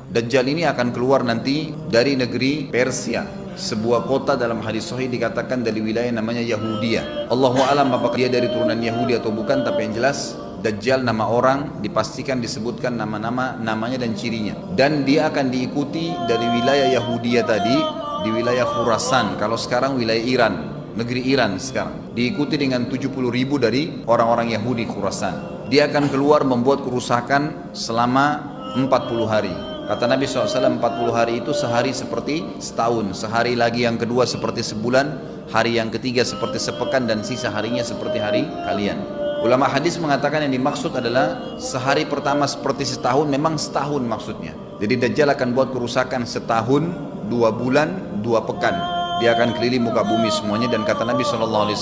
Dajjal ini akan keluar nanti dari negeri Persia. Sebuah kota dalam hadis sahih dikatakan dari wilayah namanya Yahudiyah. Allahu alam apakah dia dari turunan Yahudi atau bukan, tapi yang jelas Dajjal nama orang dipastikan disebutkan namanya dan cirinya. Dan dia akan diikuti dari wilayah Yahudiyah tadi di wilayah Khurasan. Kalau sekarang wilayah Iran, negeri Iran sekarang. Diikuti dengan 70.000 dari orang-orang Yahudi Khurasan. Dia akan keluar membuat kerusakan selama 40 hari. Kata Nabi SAW 40 hari itu sehari seperti setahun, sehari lagi yang kedua seperti sebulan, hari yang ketiga seperti sepekan, dan sisa harinya seperti hari kalian. Ulama hadis mengatakan yang dimaksud adalah sehari pertama seperti setahun, memang setahun maksudnya. Jadi Dajjal akan buat kerusakan setahun, 2 bulan, 2 pekan. Dia akan keliling muka bumi semuanya, dan kata Nabi SAW,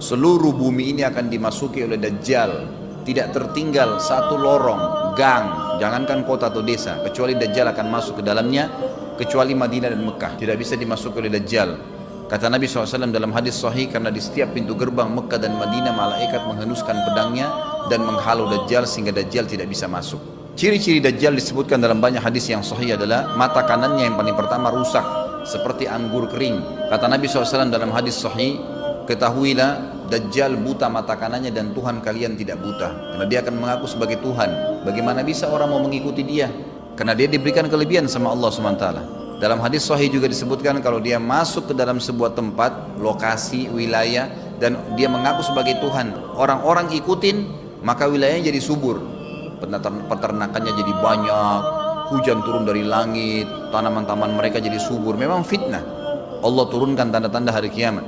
seluruh bumi ini akan dimasuki oleh Dajjal. Tidak tertinggal satu lorong, gang, jangankan kota atau desa, kecuali Dajjal akan masuk ke dalamnya, kecuali Madinah dan Mekah. Tidak bisa dimasuki oleh Dajjal. Kata Nabi SAW dalam hadis sahih, karena di setiap pintu gerbang Mekah dan Madinah malaikat menghenuskan pedangnya dan menghalau Dajjal sehingga Dajjal tidak bisa masuk. Ciri-ciri Dajjal disebutkan dalam banyak hadis yang sahih adalah mata kanannya yang paling pertama rusak seperti anggur kering. Kata Nabi SAW dalam hadis sahih, ketahuilah Dajjal buta mata kanannya dan Tuhan kalian tidak buta. Karena dia akan mengaku sebagai Tuhan. Bagaimana bisa orang mau mengikuti dia? Karena dia diberikan kelebihan sama Allah SWT. Dalam hadis sahih juga disebutkan kalau dia masuk ke dalam sebuah tempat, lokasi, wilayah, dan dia mengaku sebagai Tuhan, orang-orang ikutin, maka wilayahnya jadi subur. Peternakannya jadi banyak, hujan turun dari langit, tanaman-tanaman mereka jadi subur. Memang fitnah. Allah turunkan tanda-tanda hari kiamat.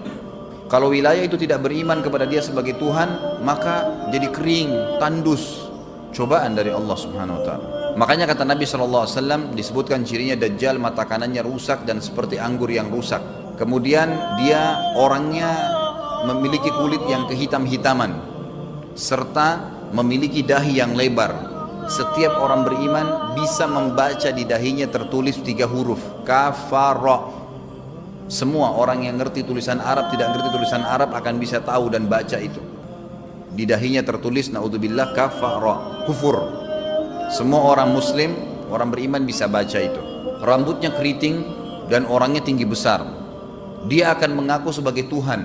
Kalau wilayah itu tidak beriman kepada dia sebagai Tuhan, maka jadi kering, tandus. Cobaan dari Allah Subhanahu wa Ta'ala. Makanya kata Nabi SAW disebutkan cirinya Dajjal mata kanannya rusak dan seperti anggur yang rusak. Kemudian dia orangnya memiliki kulit yang kehitam-hitaman serta memiliki dahi yang lebar. Setiap orang beriman bisa membaca di dahinya tertulis 3 huruf, kafara. Semua orang yang ngerti tulisan Arab, tidak ngerti tulisan Arab akan bisa tahu dan baca itu. Di dahinya tertulis naudzubillah kafara, kufur. Semua orang muslim, orang beriman bisa baca itu. Rambutnya keriting dan orangnya tinggi besar. Dia akan mengaku sebagai Tuhan,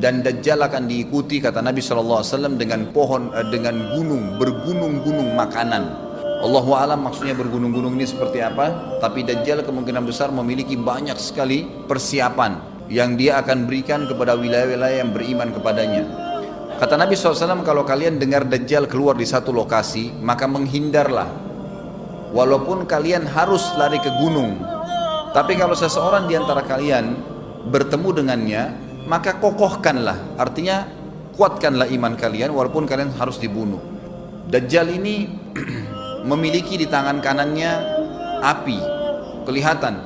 dan Dajjal akan diikuti kata Nabi SAW dengan pohon, dengan gunung, bergunung-gunung makanan. Allahu alam maksudnya bergunung-gunung ini seperti apa, tapi Dajjal kemungkinan besar memiliki banyak sekali persiapan yang dia akan berikan kepada wilayah-wilayah yang beriman kepadanya. Kata Nabi SAW, kalau kalian dengar Dajjal keluar di satu lokasi, maka menghindarlah. Walaupun kalian harus lari ke gunung, tapi kalau seseorang di antara kalian bertemu dengannya, maka kokohkanlah, artinya kuatkanlah iman kalian walaupun kalian harus dibunuh. Dajjal ini memiliki di tangan kanannya api, kelihatan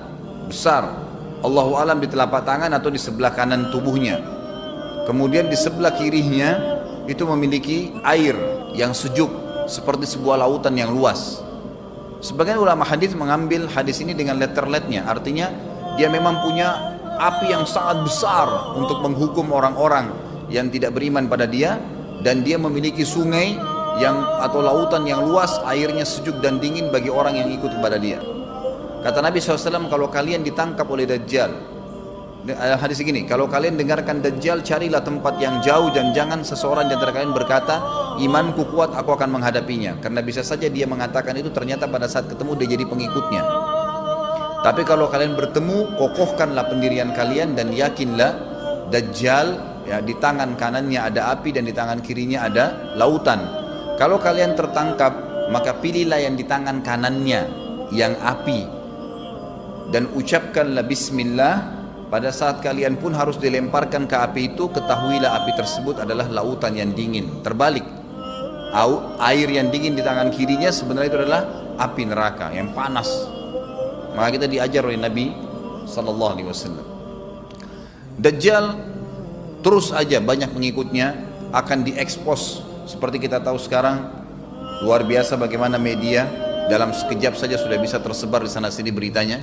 besar. Allahu alam di telapak tangan atau di sebelah kanan tubuhnya. Kemudian di sebelah kirinya itu memiliki air yang sejuk seperti sebuah lautan yang luas. Sebagian ulama hadis mengambil hadis ini dengan letter-letternya, artinya dia memang punya api yang sangat besar untuk menghukum orang-orang yang tidak beriman pada dia, dan dia memiliki sungai yang atau lautan yang luas, airnya sejuk dan dingin bagi orang yang ikut kepada dia. Kata Nabi SAW, kalau kalian ditangkap oleh Dajjal, hadis begini, kalau kalian dengarkan Dajjal, carilah tempat yang jauh dan jangan seseorang di antara kalian berkata, imanku kuat, aku akan menghadapinya. Karena bisa saja dia mengatakan itu, ternyata pada saat ketemu dia jadi pengikutnya. Tapi kalau kalian bertemu, kokohkanlah pendirian kalian dan yakinlah Dajjal, ya, di tangan kanannya ada api dan di tangan kirinya ada lautan. Kalau kalian tertangkap, maka pilihlah yang di tangan kanannya yang api dan ucapkanlah bismillah. Pada saat kalian pun harus dilemparkan ke api itu, ketahuilah api tersebut adalah lautan yang dingin. Terbalik, air yang dingin di tangan kirinya sebenarnya itu adalah api neraka yang panas. Maka kita diajar oleh Nabi SAW. Dajjal terus aja banyak pengikutnya, akan diekspos. Seperti kita tahu sekarang, luar biasa bagaimana media dalam sekejap saja sudah bisa tersebar di sana sini beritanya.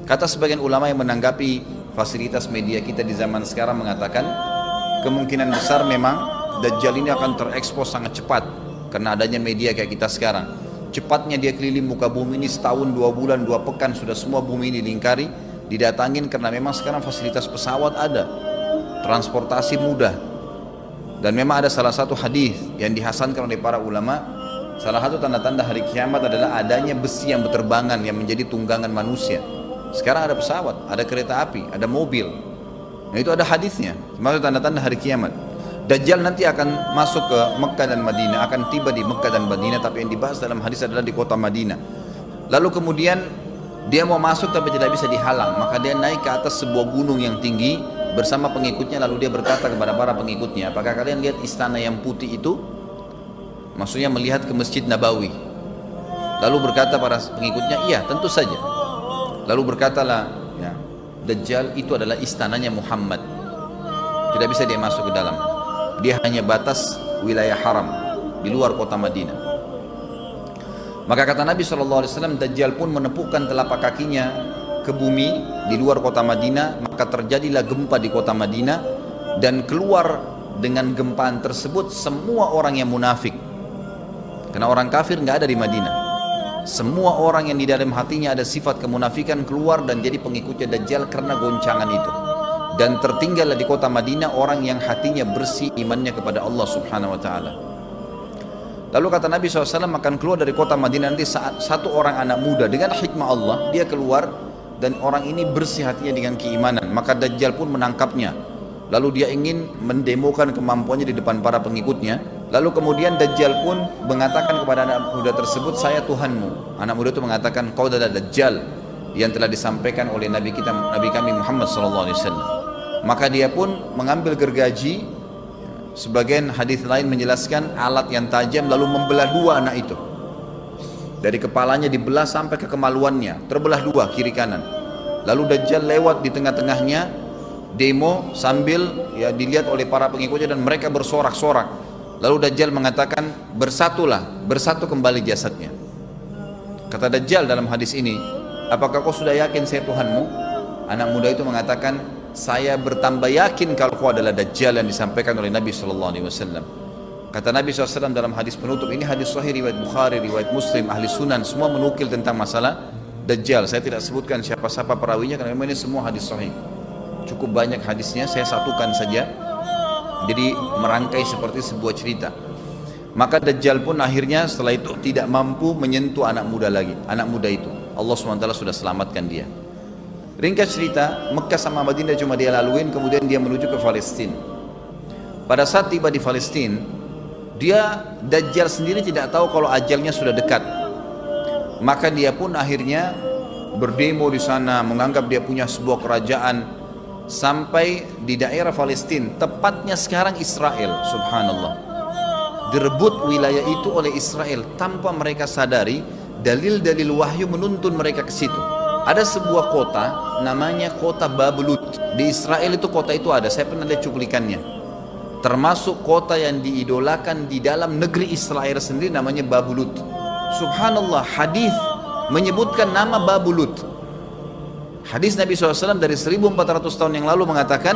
Kata sebagian ulama yang menanggapi fasilitas media kita di zaman sekarang mengatakan, kemungkinan besar memang Dajjal ini akan terekspos sangat cepat karena adanya media kayak kita sekarang. cepatnya dia keliling muka bumi ini setahun, 2 bulan, 2 pekan, sudah semua bumi ini dilingkari, didatangin karena memang sekarang fasilitas pesawat ada, transportasi mudah. Dan memang ada salah satu hadis yang dihasankan oleh para ulama, salah satu tanda-tanda hari kiamat adalah adanya besi yang berterbangan yang menjadi tunggangan manusia. Sekarang ada pesawat, ada kereta api, ada mobil. Nah itu ada hadisnya, maksud tanda-tanda hari kiamat. Dajjal nanti akan masuk ke Mekah dan Madinah, akan tiba di Mekah dan Madinah, tapi yang dibahas dalam hadis adalah di kota Madinah. Lalu kemudian dia mau masuk tapi tidak bisa dihalang, maka dia naik ke atas sebuah gunung yang tinggi bersama pengikutnya, lalu dia berkata kepada para pengikutnya, apakah kalian lihat istana yang putih itu? Maksudnya melihat ke Masjid Nabawi. Lalu berkata para pengikutnya, iya tentu saja. Lalu berkatalah, ya, Dajjal itu adalah istananya Muhammad, tidak bisa dia masuk ke dalam. Dia hanya batas wilayah haram di luar kota Madinah. Maka kata Nabi SAW, Dajjal pun menepukkan telapak kakinya ke bumi di luar kota Madinah, maka terjadilah gempa di kota Madinah, dan keluar dengan gempaan tersebut semua orang yang munafik, karena orang kafir nggak ada di Madinah. Semua orang yang di dalam hatinya ada sifat kemunafikan keluar dan jadi pengikutnya Dajjal karena goncangan itu. Dan tertinggallah di kota Madinah orang yang hatinya bersih imannya kepada Allah subhanahu wa ta'ala. Lalu kata Nabi SAW, akan keluar dari kota Madinah nanti saat satu orang anak muda dengan hikmah Allah, dia keluar dan orang ini bersih hatinya dengan keimanan, maka Dajjal pun menangkapnya. Lalu dia ingin mendemokan kemampuannya di depan para pengikutnya. Lalu kemudian Dajjal pun mengatakan kepada anak muda tersebut, saya Tuhanmu. Anak muda itu mengatakan, kau adalah Dajjal yang telah disampaikan oleh Nabi kami Muhammad SAW. Maka dia pun mengambil gergaji, sebagian hadis lain menjelaskan alat yang tajam, lalu membelah dua anak itu. Dari kepalanya dibelah sampai ke kemaluannya, terbelah dua kiri kanan. Lalu Dajjal lewat di tengah-tengahnya, demo sambil ya dilihat oleh para pengikutnya dan mereka bersorak-sorak. Lalu Dajjal mengatakan, bersatulah, bersatu kembali jasadnya. Kata Dajjal dalam hadis ini, apakah kau sudah yakin saya Tuhanmu? Anak muda itu mengatakan, saya bertambah yakin kalau kau adalah Dajjal yang disampaikan oleh Nabi SAW. Kata Nabi SAW dalam hadis penutup, ini hadis sahih riwayat Bukhari, riwayat Muslim, ahli sunan, semua menukil tentang masalah Dajjal. Saya tidak sebutkan siapa-siapa perawinya karena memang ini semua hadis sahih. Cukup banyak hadisnya, saya satukan saja. Jadi merangkai seperti sebuah cerita. Maka Dajjal pun akhirnya setelah itu tidak mampu menyentuh anak muda lagi. Anak muda itu, Allah SWT sudah selamatkan dia. Ringkas cerita, Mekah sama Madinah cuma dia laluin, kemudian dia menuju ke Palestina. Pada saat tiba di Palestina, Dajjal sendiri tidak tahu kalau ajalnya sudah dekat. Maka dia pun akhirnya berdemo di sana, menganggap dia punya sebuah kerajaan, sampai di daerah Palestina, tepatnya sekarang Israel, subhanallah. Direbut wilayah itu oleh Israel tanpa mereka sadari, dalil-dalil wahyu menuntun mereka ke situ. Ada sebuah kota namanya kota Babulut. Di Israel itu kota itu ada, saya pernah lihat cuplikannya. Termasuk kota yang diidolakan di dalam negeri Israel sendiri namanya Babulut. Subhanallah, hadis menyebutkan nama Babulut. Hadis Nabi SAW dari 1400 tahun yang lalu mengatakan,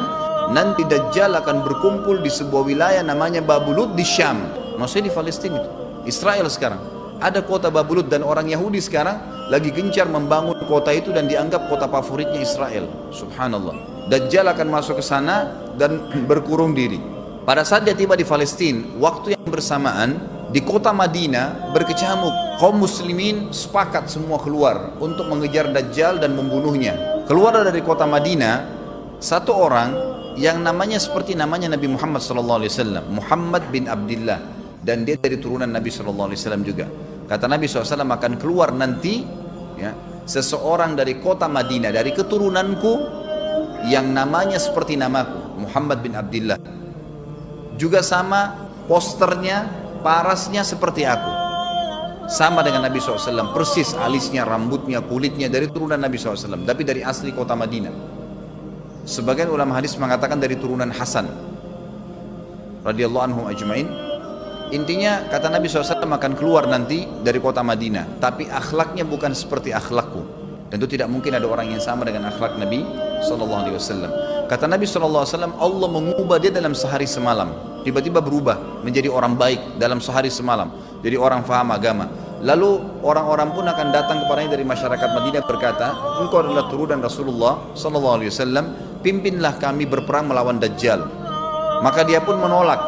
nanti Dajjal akan berkumpul di sebuah wilayah namanya Babulut di Syam. Maksudnya di Palestina itu, Israel sekarang. Ada kota Babulut dan orang Yahudi sekarang lagi gencar membangun kota itu dan dianggap kota favoritnya Israel. Subhanallah. Dajjal akan masuk ke sana dan berkurung diri. Pada saat dia tiba di Palestina, waktu yang bersamaan di kota Madinah berkecamuk. Kaum muslimin sepakat semua keluar untuk mengejar Dajjal dan membunuhnya. Keluar dari kota Madinah satu orang yang namanya seperti namanya Nabi Muhammad SAW, Muhammad bin Abdullah, dan dia dari turunan Nabi SAW juga. Kata Nabi SAW, akan keluar nanti ya, seseorang dari kota Madinah, dari keturunanku, yang namanya seperti namaku, Muhammad bin Abdullah, juga sama posternya, parasnya seperti aku, sama dengan Nabi SAW, persis alisnya, rambutnya, kulitnya, dari turunan Nabi SAW, tapi dari asli kota Madinah. Sebagian ulama hadis mengatakan dari turunan Hasan radhiyallahu anhum ajmain. Intinya kata Nabi SAW akan keluar nanti dari kota Madinah, tapi akhlaknya bukan seperti akhlakku. Tentu tidak mungkin ada orang yang sama dengan akhlak Nabi SAW. Kata Nabi SAW, Allah mengubah dia dalam sehari semalam. Tiba-tiba berubah menjadi orang baik dalam sehari semalam, jadi orang faham agama. Lalu orang-orang pun akan datang kepadanya dari masyarakat Madinah berkata, engkau adalah turunan Rasulullah sallallahu alaihi wasallam, pimpinlah kami berperang melawan Dajjal. Maka dia pun menolak.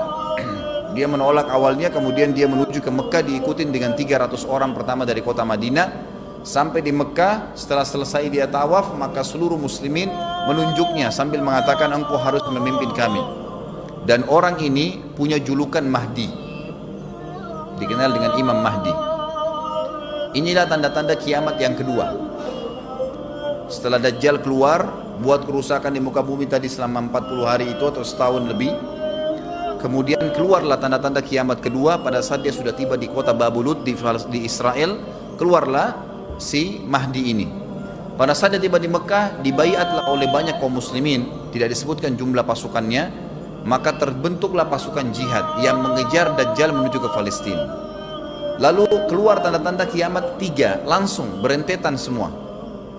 Dia menolak awalnya, kemudian dia menuju ke Mekah diikutin dengan 300 orang pertama dari kota Madinah. Sampai di Mekah, setelah selesai dia tawaf, maka seluruh muslimin menunjuknya sambil mengatakan engkau harus memimpin kami. Dan orang ini punya julukan Mahdi, dikenal dengan Imam Mahdi. Inilah tanda-tanda kiamat yang kedua. Setelah Dajjal keluar, buat kerusakan di muka bumi tadi selama 40 hari itu atau setahun lebih, kemudian keluarlah tanda-tanda kiamat kedua pada saat dia sudah tiba di kota Babulut di Israel. Keluarlah si Mahdi ini. Pada saat dia tiba di Mekah, dibaiatlah oleh banyak kaum muslimin, tidak disebutkan jumlah pasukannya, maka terbentuklah pasukan jihad yang mengejar Dajjal menuju ke Palestina. Lalu keluar tanda-tanda kiamat tiga, langsung berentetan semua.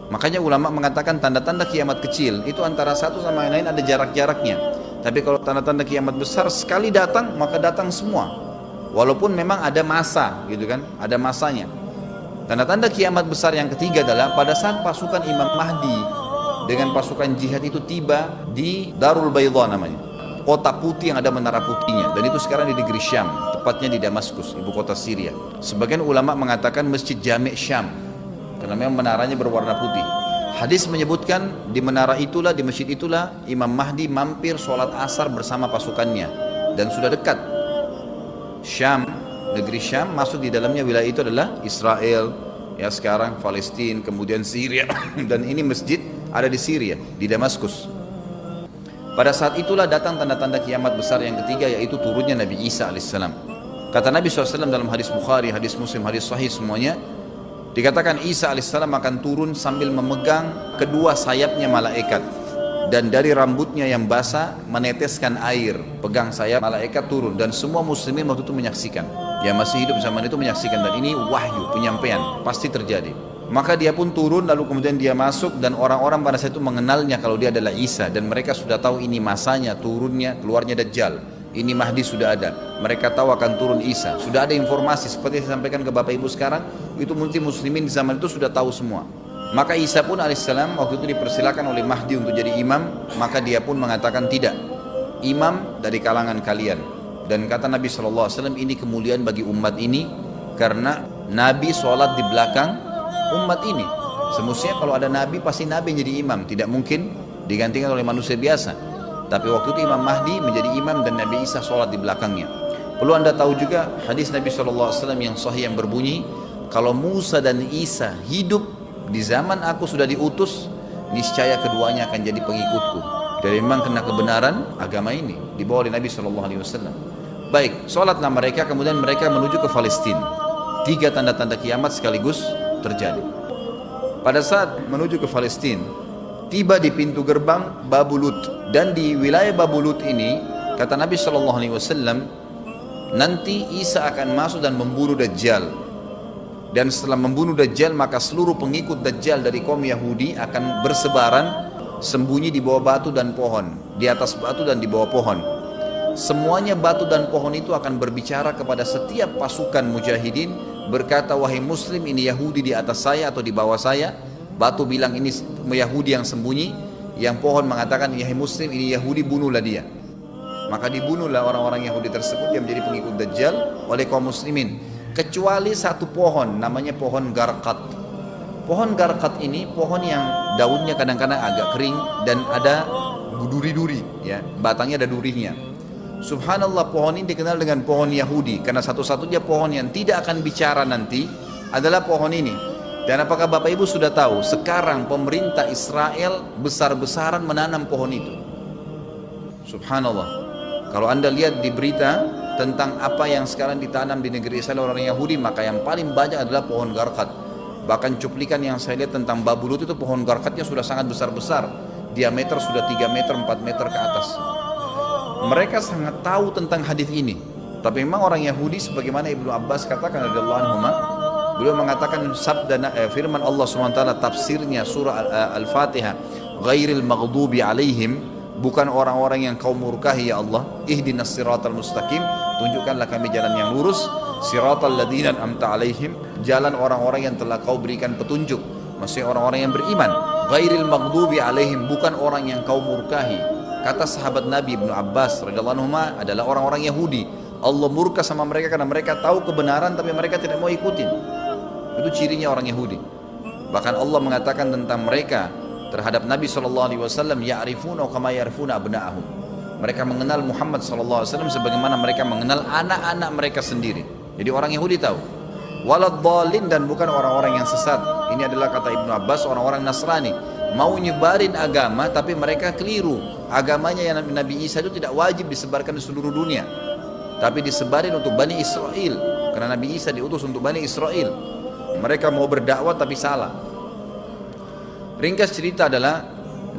Makanya ulama mengatakan tanda-tanda kiamat kecil itu antara satu sama yang lain ada jarak-jaraknya. Tapi kalau tanda-tanda kiamat besar sekali datang, maka datang semua. Walaupun memang ada masa, gitu kan, ada masanya. Tanda-tanda kiamat besar yang ketiga adalah pada saat pasukan Imam Mahdi dengan pasukan jihad itu tiba di Darul Baydha namanya, kota putih yang ada menara putihnya, dan itu sekarang di negeri Syam, tepatnya di Damaskus, ibu kota Syria. Sebagian ulama mengatakan Masjid Jami' Syam, karena memang menaranya berwarna putih. Hadis menyebutkan di menara itulah, di masjid itulah Imam Mahdi mampir sholat asar bersama pasukannya, dan sudah dekat. Syam, negeri Syam, masuk di dalamnya wilayah itu adalah Israel, ya sekarang Palestina, kemudian Syria, dan ini masjid ada di Syria, di Damaskus. Pada saat itulah datang tanda-tanda kiamat besar yang ketiga, yaitu turunnya Nabi Isa alaihissalam. Kata Nabi SAW dalam hadis Bukhari, hadis Muslim, hadis Sahih semuanya, dikatakan Isa alaihissalam akan turun sambil memegang kedua sayapnya malaikat, dan dari rambutnya yang basah meneteskan air. Pegang sayap malaikat turun, dan semua muslimin waktu itu menyaksikan, yang masih hidup zaman itu menyaksikan, dan ini wahyu, penyampaian, pasti terjadi. Maka dia pun turun, lalu kemudian dia masuk, dan orang-orang pada saat itu mengenalnya kalau dia adalah Isa, dan mereka sudah tahu ini masanya turunnya, keluarnya Dajjal, ini Mahdi sudah ada, mereka tahu akan turun Isa, sudah ada informasi seperti saya sampaikan ke Bapak Ibu sekarang, itu mungkin muslimin di zaman itu sudah tahu semua. Maka Isa pun alaihissalam waktu itu dipersilakan oleh Mahdi untuk jadi imam, maka dia pun mengatakan tidak, imam dari kalangan kalian. Dan kata Nabi SAW, ini kemuliaan bagi umat ini, karena Nabi sholat di belakang umat ini. Semestinya kalau ada Nabi, pasti Nabi jadi imam, tidak mungkin digantikan oleh manusia biasa. Tapi waktu itu Imam Mahdi menjadi imam dan Nabi Isa sholat di belakangnya. Perlu anda tahu juga hadis Nabi SAW yang sahih yang berbunyi, kalau Musa dan Isa hidup di zaman aku sudah diutus, niscaya keduanya akan jadi pengikutku. Jadi memang kena kebenaran agama ini dibawa oleh Nabi SAW. Baik, sholatlah mereka, kemudian mereka menuju ke Palestina. Tiga tanda-tanda kiamat sekaligus terjadi. Pada saat menuju ke Palestina, tiba di pintu gerbang Babulut, dan di wilayah Babulut ini kata Nabi SAW, nanti Isa akan masuk dan membunuh Dajjal. Dan setelah membunuh Dajjal, maka seluruh pengikut Dajjal dari kaum Yahudi akan bersebaran sembunyi di bawah batu dan pohon, di atas batu dan di bawah pohon. Semuanya batu dan pohon itu akan berbicara kepada setiap pasukan mujahidin, berkata, wahai muslim, ini Yahudi di atas saya atau di bawah saya. Batu bilang ini Yahudi yang sembunyi, yang pohon mengatakan, wahai muslim, ini Yahudi, bunuhlah dia. Maka dibunuhlah orang-orang Yahudi tersebut yang menjadi pengikut Dajjal oleh kaum muslimin, kecuali satu pohon, namanya pohon Garqat. Pohon Garqat ini pohon yang daunnya kadang-kadang agak kering dan ada duri-duri, ya, batangnya ada durinya. Subhanallah, pohon ini dikenal dengan pohon Yahudi karena satu-satunya pohon yang tidak akan bicara nanti adalah pohon ini. Dan apakah Bapak Ibu sudah tahu sekarang pemerintah Israel besar-besaran menanam pohon itu? Subhanallah. Kalau anda lihat di berita tentang apa yang sekarang ditanam di negeri Israel orang Yahudi, maka yang paling banyak adalah pohon Garqat. Bahkan cuplikan yang saya lihat tentang Babulut itu pohon Garqatnya sudah sangat besar-besar, diameter sudah 3 meter, 4 meter ke atas. Mereka sangat tahu tentang hadis ini. Tapi memang orang Yahudi, sebagaimana Ibnu Abbas katakan radhiyallahu anhuma, beliau mengatakan sabda firman Allah SWT tafsirnya surah Al-Fatihah, ghairil maghdubi alaihim, bukan orang-orang yang kau murkahi ya Allah, ihdinas siratal mustaqim, tunjukkanlah kami jalan yang lurus. Siratal ladzina an'amta alaihim, jalan orang-orang yang telah kau berikan petunjuk, maksudnya orang-orang yang beriman. Ghairil maghdubi alaihim, bukan orang yang kau murkahi. Kata sahabat Nabi Ibnu Abbas radhiyallahu anhu adalah orang-orang Yahudi. Allah murka sama mereka karena mereka tahu kebenaran tapi mereka tidak mau ikutin. Itu cirinya orang Yahudi. Bahkan Allah mengatakan tentang mereka terhadap Nabi SAW, ya'rifuna kama ya'rifuna abna'ahum. Mereka mengenal Muhammad SAW sebagaimana mereka mengenal anak-anak mereka sendiri. Jadi orang Yahudi tahu. Waladhdallin, dan bukan orang-orang yang sesat. Ini adalah kata Ibnu Abbas, orang-orang Nasrani mau nyebarin agama tapi mereka keliru. Agamanya yang Nabi Isa itu tidak wajib disebarkan di seluruh dunia, tapi disebarin untuk Bani Israel, karena Nabi Isa diutus untuk Bani Israel. Mereka mau berdakwah tapi salah. Ringkas cerita adalah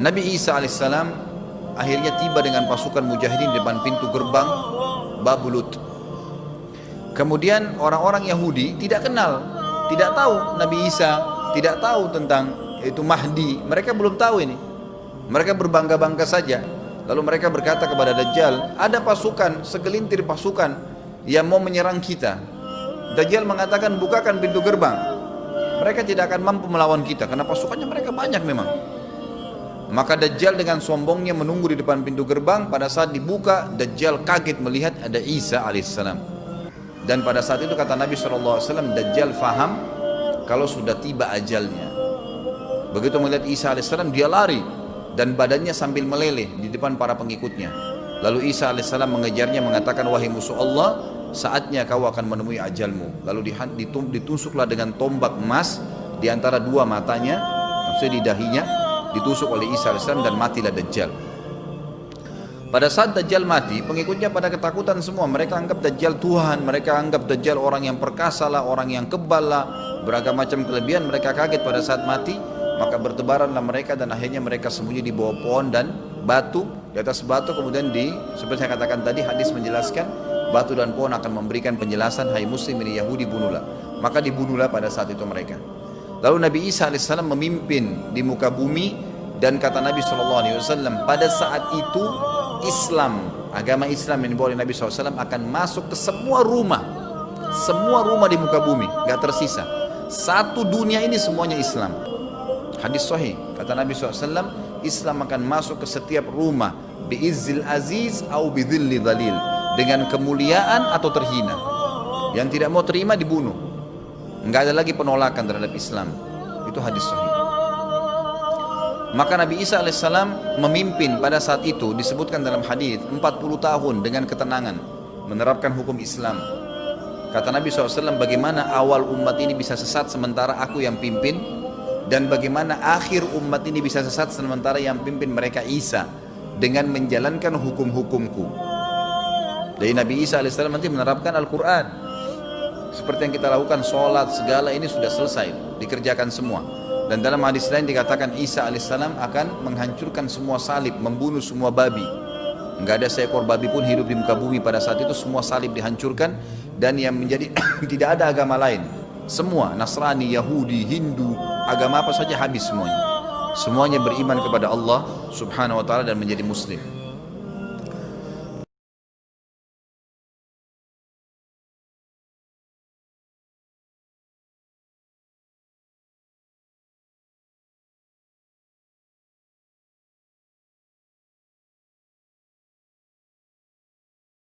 Nabi Isa alaihissalam akhirnya tiba dengan pasukan mujahidin di depan pintu gerbang Babulut. Kemudian orang-orang Yahudi tidak kenal, tidak tahu Nabi Isa, tidak tahu tentang itu Mahdi. Mereka belum tahu ini. Mereka berbangga-bangga saja. Lalu mereka berkata kepada Dajjal, ada pasukan, segelintir pasukan yang mau menyerang kita. Dajjal mengatakan, bukakan pintu gerbang. Mereka tidak akan mampu melawan kita karena pasukannya mereka banyak memang. Maka Dajjal dengan sombongnya menunggu di depan pintu gerbang. Pada saat dibuka, Dajjal kaget melihat ada Isa alaihissalam. Dan pada saat itu kata Nabi SAW, Dajjal faham kalau sudah tiba ajalnya. Begitu melihat Isa alaihissalam, dia lari dan badannya sambil meleleh di depan para pengikutnya. Lalu Isa alaihissalam mengejarnya mengatakan, wahai musuh Allah, saatnya kau akan menemui ajalmu. Lalu ditusuklah dengan tombak emas di antara dua matanya, maksudnya di dahinya, ditusuk oleh Isa alaihissalam dan matilah Dajjal. Pada saat Dajjal mati, pengikutnya pada ketakutan semua. Mereka anggap Dajjal Tuhan, mereka anggap Dajjal orang yang perkasa lah, orang yang kebal lah, beragam macam kelebihan. Mereka kaget pada saat mati, maka bertebaranlah mereka dan akhirnya mereka sembunyi di bawah pohon dan batu. Di atas batu kemudian seperti saya katakan tadi, hadis menjelaskan batu dan pohon akan memberikan penjelasan, hai muslim ini Yahudi, bunuhlah. Maka dibunuhlah pada saat itu mereka. Lalu Nabi Isa alaihissalam memimpin di muka bumi, dan kata Nabi SAW, pada saat itu Islam, agama Islam yang dibawa oleh Nabi SAW akan masuk ke semua rumah di muka bumi, gak tersisa. Satu dunia ini semuanya Islam. Hadis sahih, kata Nabi SAW, Islam akan masuk ke setiap rumah, bi'izzil aziz au bidzilli dhalil, dengan kemuliaan atau terhina. Yang tidak mau terima dibunuh. Nggak ada lagi penolakan terhadap Islam. Itu hadis sahih. Maka Nabi Isa alaihissalam memimpin pada saat itu, disebutkan dalam hadis 40 tahun dengan ketenangan menerapkan hukum Islam. Kata Nabi SAW, bagaimana awal umat ini bisa sesat sementara aku yang pimpin, dan bagaimana akhir umat ini bisa sesat sementara yang pimpin mereka Isa dengan menjalankan hukum-hukumku. Jadi Nabi Isa alaihissalam nanti menerapkan Al-Quran seperti yang kita lakukan, sholat segala ini sudah selesai, dikerjakan semua. Dan dalam hadis lain dikatakan Isa alaihissalam akan menghancurkan semua salib, membunuh semua babi. Enggak ada seekor babi pun hidup di muka bumi pada saat itu, semua salib dihancurkan. Dan yang menjadi tidak ada agama lain, semua Nasrani, Yahudi, Hindu, agama apa saja habis semuanya. Semuanya beriman kepada Allah subhanahu wa ta'ala dan menjadi muslim.